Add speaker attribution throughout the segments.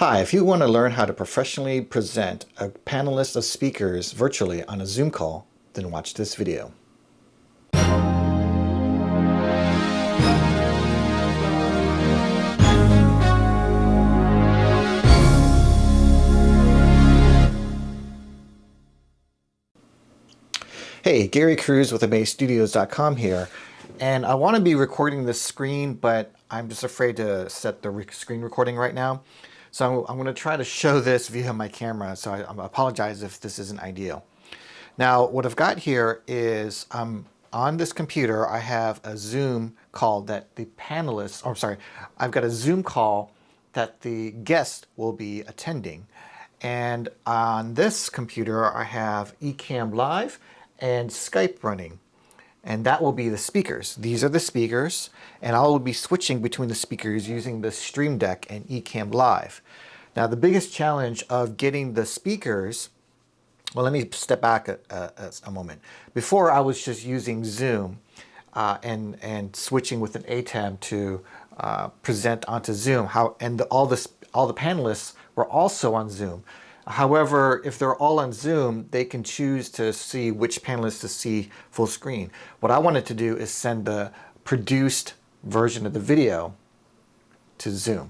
Speaker 1: Hi, if you want to learn how to professionally present a panelist of speakers virtually on a Zoom call, then watch this video. Hey, Gary Cruz with AmazeStudios.com here, and I want to be recording this screen, but I'm just afraid to set the screen recording right now. So I'm going to try to show this via my camera, so I apologize if this isn't ideal. Now, what I've got here is on this computer, I have a Zoom call that the panelists, or sorry, I've got a Zoom call that the guest will be attending. And on this computer, I have eCamm Live and Skype running. And that will be the speakers. These are the speakers, and I will be switching between the speakers using the Stream Deck and eCamm Live. Now, the biggest challenge of getting the speakers, well, let me step back a moment. Before, I was just using Zoom and switching with an ATEM to present onto Zoom. All the panelists were also on Zoom. However, if they're all on Zoom, they can choose to see which panelists to see full screen. What I wanted to do is send the produced version of the video to Zoom.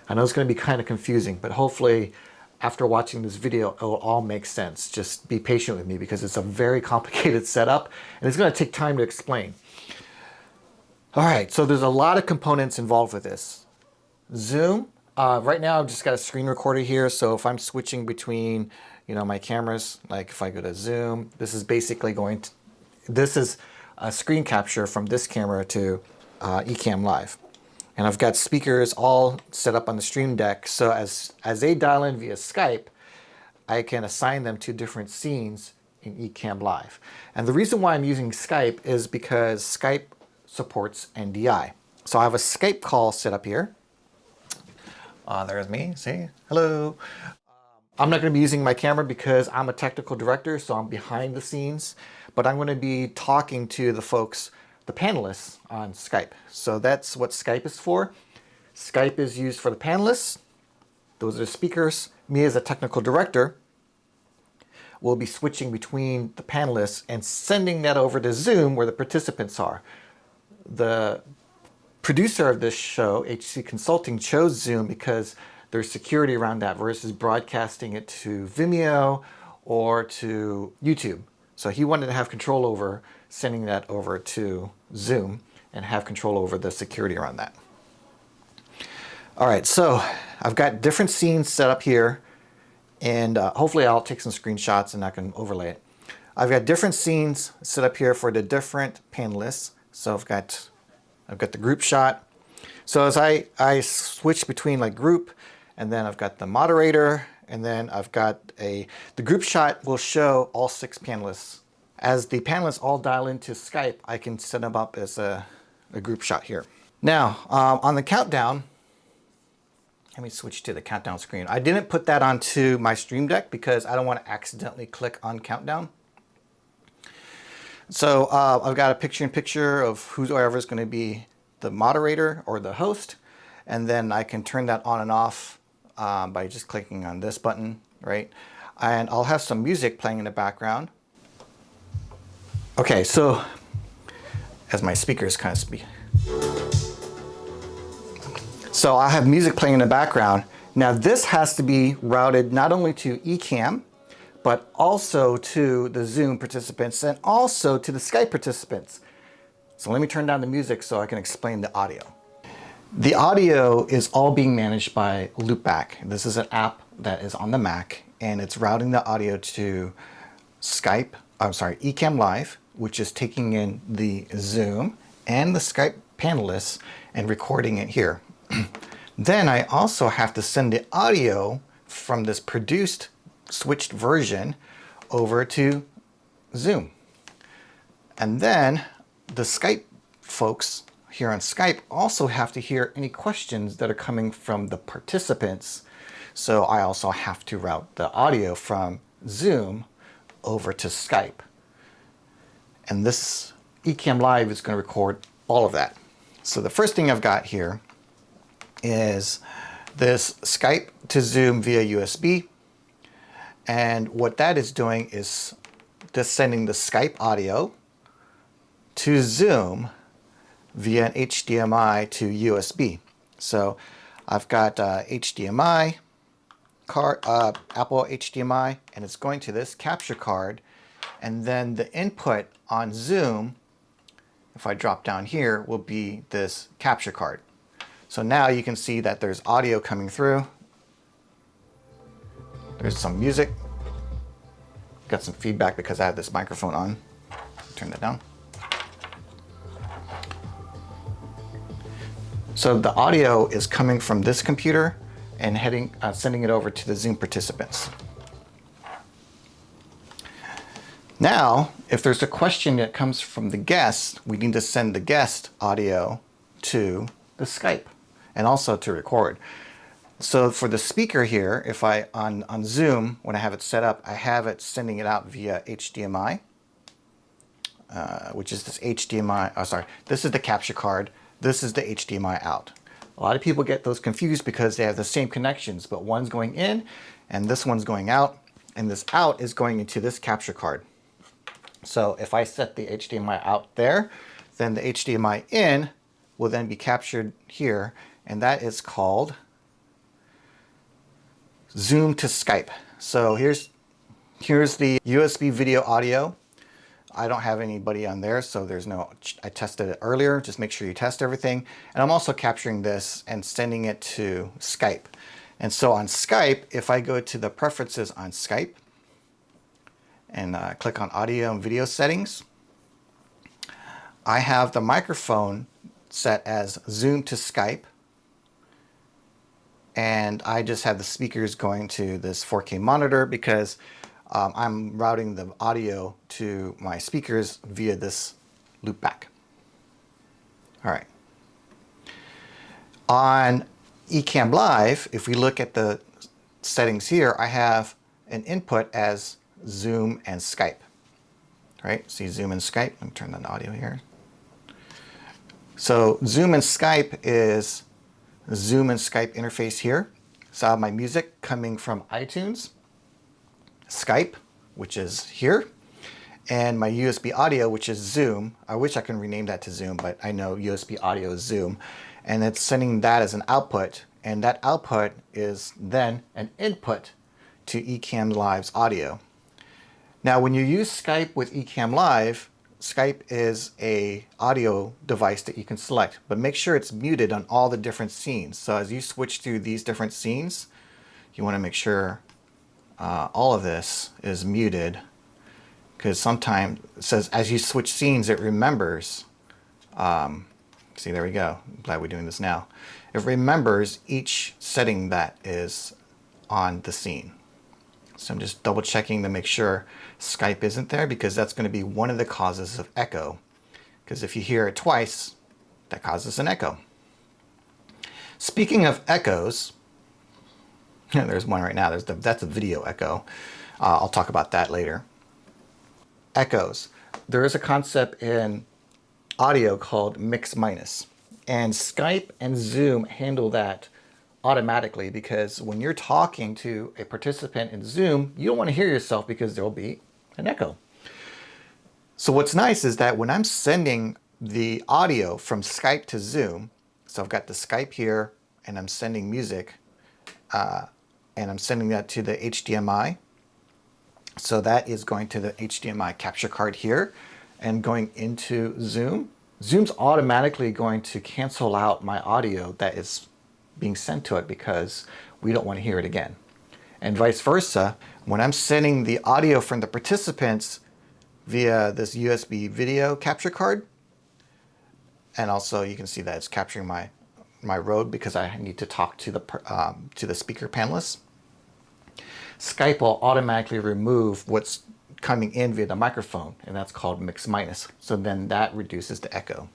Speaker 1: I know it's going to be kind of confusing, but hopefully after watching this video, it will all make sense. Just be patient with me because it's a very complicated setup and it's going to take time to explain. All right, so there's a lot of components involved with this. Zoom. Right now I've just got a screen recorder here, so if I'm switching between, my cameras, like if I go to Zoom, this is basically this is a screen capture from this camera to eCamm Live. And I've got speakers all set up on the Stream Deck, so as they dial in via Skype, I can assign them to different scenes in eCamm Live. And the reason why I'm using Skype is because Skype supports NDI. So I have a Skype call set up here. There's me, see, hello. I'm not going to be using my camera because I'm a technical director, so I'm behind the scenes, but I'm going to be talking to the folks, the panelists on Skype. So that's what Skype is for. Skype is used for the panelists. Those are the speakers. Me as a technical director will be switching between the panelists and sending that over to Zoom where the participants are. The producer of this show, HC Consulting, chose Zoom because there's security around that versus broadcasting it to Vimeo or to YouTube. So he wanted to have control over sending that over to Zoom and have control over the security around that. All right, so I've got different scenes set up here, and hopefully I'll take some screenshots and I can overlay it. I've got different scenes set up here for the different panelists. So I've got the group shot. So as I switch between like group, and then I've got the moderator, and then I've got the group shot will show all 6 panelists. As the panelists all dial into Skype, I can set them up as a group shot here. Now, on the countdown, let me switch to the countdown screen. I didn't put that onto my Stream Deck because I don't want to accidentally click on countdown. So I've got a picture-in-picture of whoever is going to be the moderator or the host, and then I can turn that on and off by just clicking on this button, right? And I'll have some music playing in the background. Okay, so as my speakers kind of speak. So I have music playing in the background. Now this has to be routed not only to eCamm, but also to the Zoom participants and also to the Skype participants. So let me turn down the music so I can explain the audio. The audio is all being managed by Loopback. This is an app that is on the Mac, and it's routing the audio to eCamm Live, which is taking in the Zoom and the Skype panelists and recording it here. Then I also have to send the audio from this produced switched version over to Zoom. And then the Skype folks here on Skype also have to hear any questions that are coming from the participants. So I also have to route the audio from Zoom over to Skype. And this eCamm Live is going to record all of that. So the first thing I've got here is this Skype to Zoom via USB. And what that is doing is just sending the Skype audio to Zoom via an HDMI to USB. So I've got HDMI card, Apple HDMI, and it's going to this capture card. And then the input on Zoom, if I drop down here, will be this capture card. So now you can see that there's audio coming through. There's some music. Got some feedback because I have this microphone on. Turn that down. So the audio is coming from this computer and sending it over to the Zoom participants. Now, if there's a question that comes from the guest, we need to send the guest audio to the Skype and also to record. So for the speaker here, if I on Zoom, when I have it set up, I have it sending it out via HDMI, which is this HDMI. Oh, sorry, this is the capture card. This is the HDMI out. A lot of people get those confused because they have the same connections, but one's going in and this one's going out, and this out is going into this capture card. So if I set the HDMI out there, then the HDMI in will then be captured here, and that is called Zoom to Skype. So here's the USB video audio. I don't have anybody on there, so there's no, I tested it earlier. Just make sure you test everything. And I'm also capturing this and sending it to Skype. And so on Skype, if I go to the preferences on Skype and click on audio and video settings, I have the microphone set as Zoom to Skype. And I just have the speakers going to this 4K monitor because I'm routing the audio to my speakers via this loopback. All right. On eCamm Live, if we look at the settings here, I have an input as Zoom and Skype. All right, see Zoom and Skype. Let me turn on the audio here. So Zoom and Skype is Zoom and Skype interface here. So I have my music coming from iTunes, Skype, which is here, and my USB audio, which is Zoom. I wish I could rename that to Zoom, but I know USB audio is Zoom. And it's sending that as an output, and that output is then an input to eCamm Live's audio. Now, when you use Skype with eCamm Live, Skype is a audio device that you can select, but make sure it's muted on all the different scenes. So as you switch through these different scenes, you want to make sure all of this is muted, because sometimes it says as you switch scenes, it remembers. See, there we go. I'm glad we're doing this now. It remembers each setting that is on the scene. So I'm just double checking to make sure Skype isn't there, because that's going to be one of the causes of echo. Because if you hear it twice, that causes an echo. Speaking of echoes, there's one right now. That's a video echo. I'll talk about that later. Echoes. There is a concept in audio called mix minus, and Skype and Zoom handle that automatically, because when you're talking to a participant in Zoom, you don't want to hear yourself because there will be an echo. So what's nice is that when I'm sending the audio from Skype to Zoom, so I've got the Skype here and I'm sending music, and I'm sending that to the HDMI. So that is going to the HDMI capture card here and going into Zoom. Zoom's automatically going to cancel out my audio that is being sent to it because we don't want to hear it again. And vice versa, when I'm sending the audio from the participants via this USB video capture card, and also you can see that it's capturing my Rode because I need to talk to the speaker panelists. Skype will automatically remove what's coming in via the microphone, and that's called mix minus. So then that reduces the echo.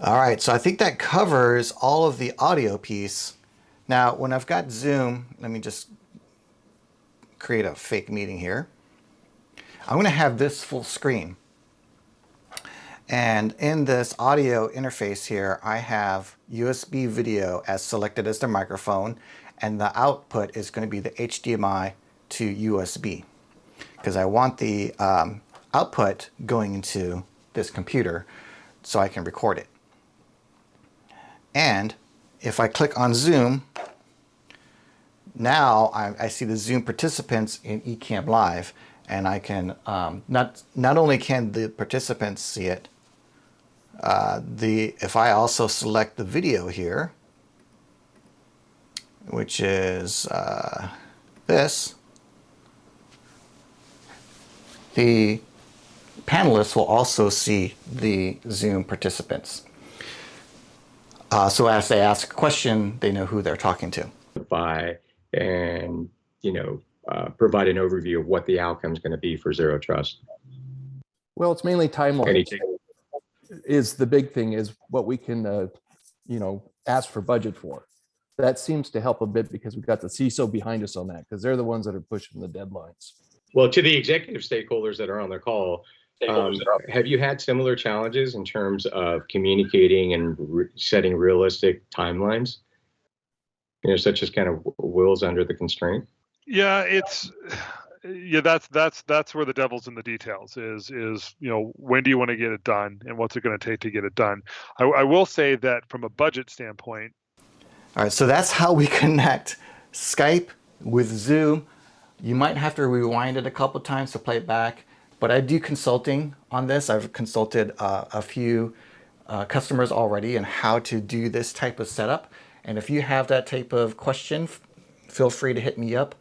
Speaker 1: All right, so I think that covers all of the audio piece. Now, when I've got Zoom, let me just create a fake meeting here. I'm going to have this full screen. And in this audio interface here, I have USB video as selected as the microphone, and the output is going to be the HDMI to USB, because I want the output going into this computer so I can record it. And if I click on Zoom, now I see the Zoom participants in eCamm Live, and I can not only can the participants see it, if I also select the video here, which is this, the panelists will also see the Zoom participants. So as they ask a question, they know who they're talking to.
Speaker 2: And provide an overview of what the outcome is going to be for Zero Trust.
Speaker 3: Well, it's mainly timeline. Is the big thing is what we can, ask for budget for. That seems to help a bit because we've got the CISO behind us on that, because they're the ones that are pushing the deadlines.
Speaker 2: Well, to the executive stakeholders that are on the call, have you had similar challenges in terms of communicating and setting realistic timelines? Such as kind of wills under the constraint?
Speaker 4: Yeah, that's where the devil's in the details is when do you want to get it done and what's it going to take to get it done. I will say that from a budget standpoint.
Speaker 1: All right, so that's how we connect Skype with Zoom. You might have to rewind it a couple times to play it back, but I do consulting on this. I've consulted a few customers already on how to do this type of setup. And if you have that type of question, feel free to hit me up.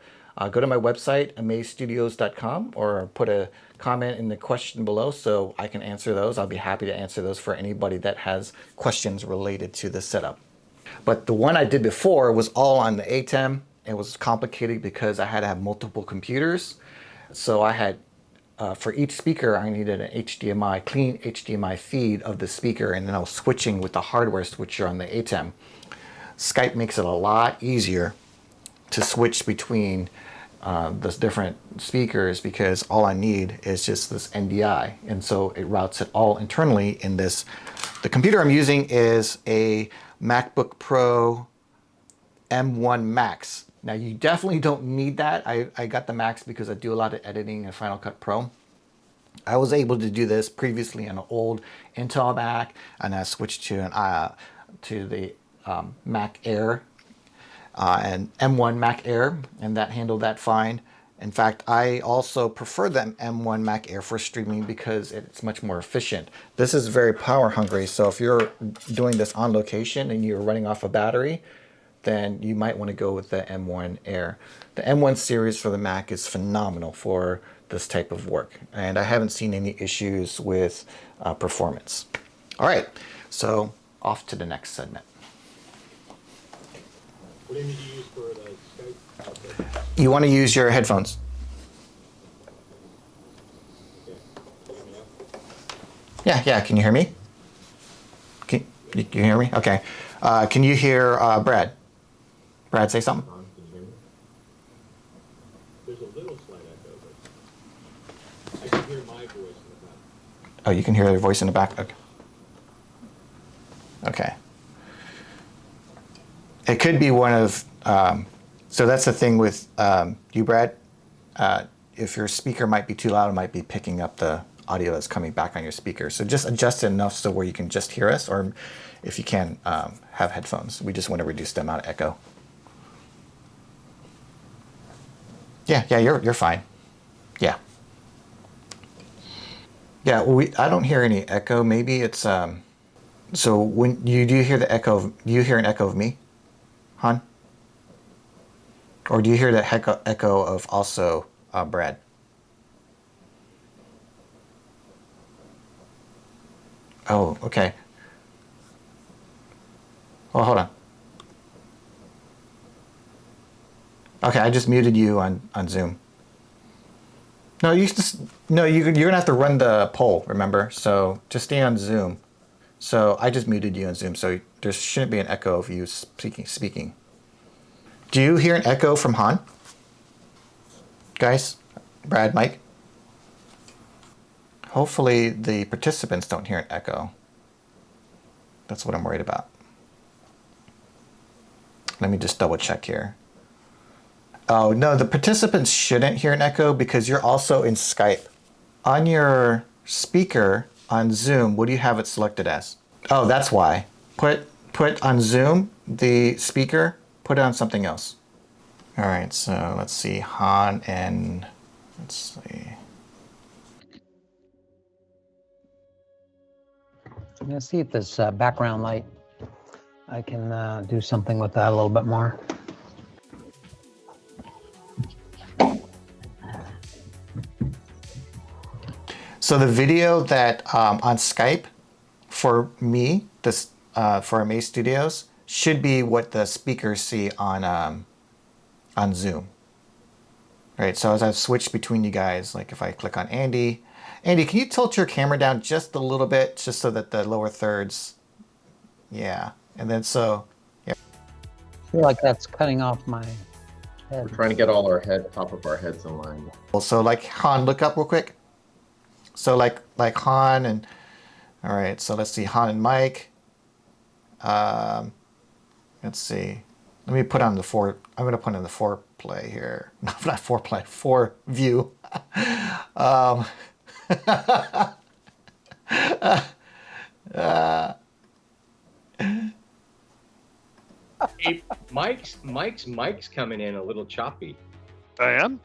Speaker 1: Go to my website, amazestudios.com, or put a comment in the question below so I can answer those. I'll be happy to answer those for anybody that has questions related to this setup. But the one I did before was all on the ATEM. It was complicated because I had to have multiple computers. So I had, for each speaker, I needed an HDMI, clean HDMI feed of the speaker, and then I was switching with the hardware switcher on the ATEM. Skype makes it a lot easier to switch between the different speakers because all I need is just this NDI. And so it routes it all internally in this. The computer I'm using is a MacBook Pro M1 Max. Now you definitely don't need that. I got the Max because I do a lot of editing in Final Cut Pro. I was able to do this previously on an old Intel Mac, and I switched to the Mac Air and M1 Mac Air, and that handled that fine. In fact, I also prefer the M1 Mac Air for streaming because it's much more efficient. This is very power hungry, so if you're doing this on location and you're running off a battery, then you might want to go with the M1 Air. The M1 series for the Mac is phenomenal for this type of work, and I haven't seen any issues with performance. All right, so off to the next segment.
Speaker 2: What do you need to use for the Skype?
Speaker 1: You want to use your headphones. Yeah, can you hear me? Can you hear me? Okay. Can you hear Brad? Brad, say something.
Speaker 2: There's a little slight echo, but I can hear my voice in the back.
Speaker 1: Oh, you can hear your voice in the back? Okay. Okay. It could be one of, so that's the thing with you, Brad. If your speaker might be too loud, it might be picking up the audio that's coming back on your speaker. So just adjust it enough so where you can just hear us, or if you can, have headphones. We just want to reduce the amount of echo. Yeah, you're fine. Yeah. Yeah, I don't hear any echo. Maybe it's, so when you do hear the echo, do you hear an echo of me, Han? Or do you hear the echo of also Brad? Oh, okay. Well, hold on. Okay, I just muted you on Zoom. No, you're gonna have to run the poll, remember? So just stay on Zoom. So I just muted you on Zoom, so there shouldn't be an echo of you speaking. Do you hear an echo from Han? Guys? Brad, Mike? Hopefully the participants don't hear an echo. That's what I'm worried about. Let me just double check here. Oh, no, the participants shouldn't hear an echo because you're also in Skype. On your speaker on Zoom, what do you have it selected as? Oh, that's why. Put on Zoom, the speaker, put it on something else. All right, so let's see, Han and, let's see.
Speaker 5: I'm gonna see if this background light, I can do something with that a little bit more.
Speaker 1: So the video that on Skype for me, this for Amaze Studios, should be what the speakers see on Zoom. Right. So as I've switched between you guys, like if I click on Andy, Andy, can you tilt your camera down just a little bit, just so that the lower thirds, yeah, and then so yeah.
Speaker 5: I feel like that's cutting off my head.
Speaker 6: We're trying to get all our top of our heads in line.
Speaker 1: So like Han, look up real quick. So like Han and, all right, so let's see, Han and Mike. Let's see. Let me put on the I'm going to put in the foreplay here. No, not foreplay, for view.
Speaker 2: Hey, Mike's coming in a little choppy.
Speaker 4: I am?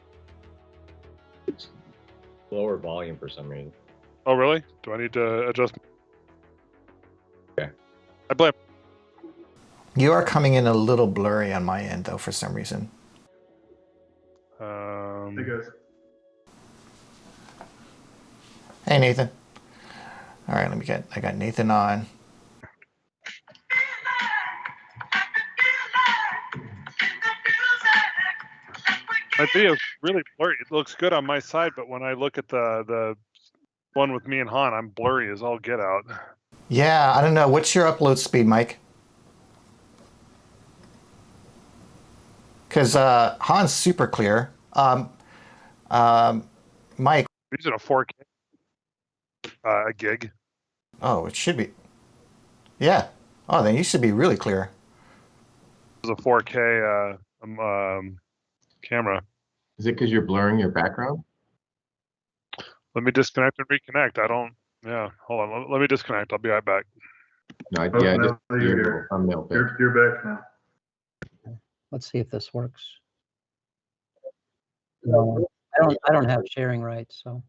Speaker 2: It's lower volume for some reason.
Speaker 4: Oh, really? Do I need to adjust?
Speaker 2: Okay.
Speaker 4: I blame.
Speaker 1: You are coming in a little blurry on my end, though, for some reason.
Speaker 4: Hey
Speaker 7: guys.
Speaker 1: Hey, Nathan. All right, I got Nathan on.
Speaker 4: My video is really blurry. It looks good on my side, but when I look at the one with me and Han, I'm blurry as all get out.
Speaker 1: Yeah, I don't know. What's your upload speed, Mike? Because Han's super clear. Mike.
Speaker 4: Using a 4K, a gig.
Speaker 1: Oh, it should be. Yeah. Oh, then you should be really clear.
Speaker 4: It's a 4K camera.
Speaker 6: Is it because you're blurring your background?
Speaker 4: Let me disconnect and reconnect. I don't. Yeah, hold on. Let me disconnect. I'll be right back.
Speaker 6: No,
Speaker 7: Oh,
Speaker 6: yeah,
Speaker 7: no,
Speaker 6: just
Speaker 7: you're
Speaker 6: your
Speaker 7: here.
Speaker 6: thumbnail pic.
Speaker 7: You're back now.
Speaker 5: Let's see if this works. No, I don't have sharing rights, so.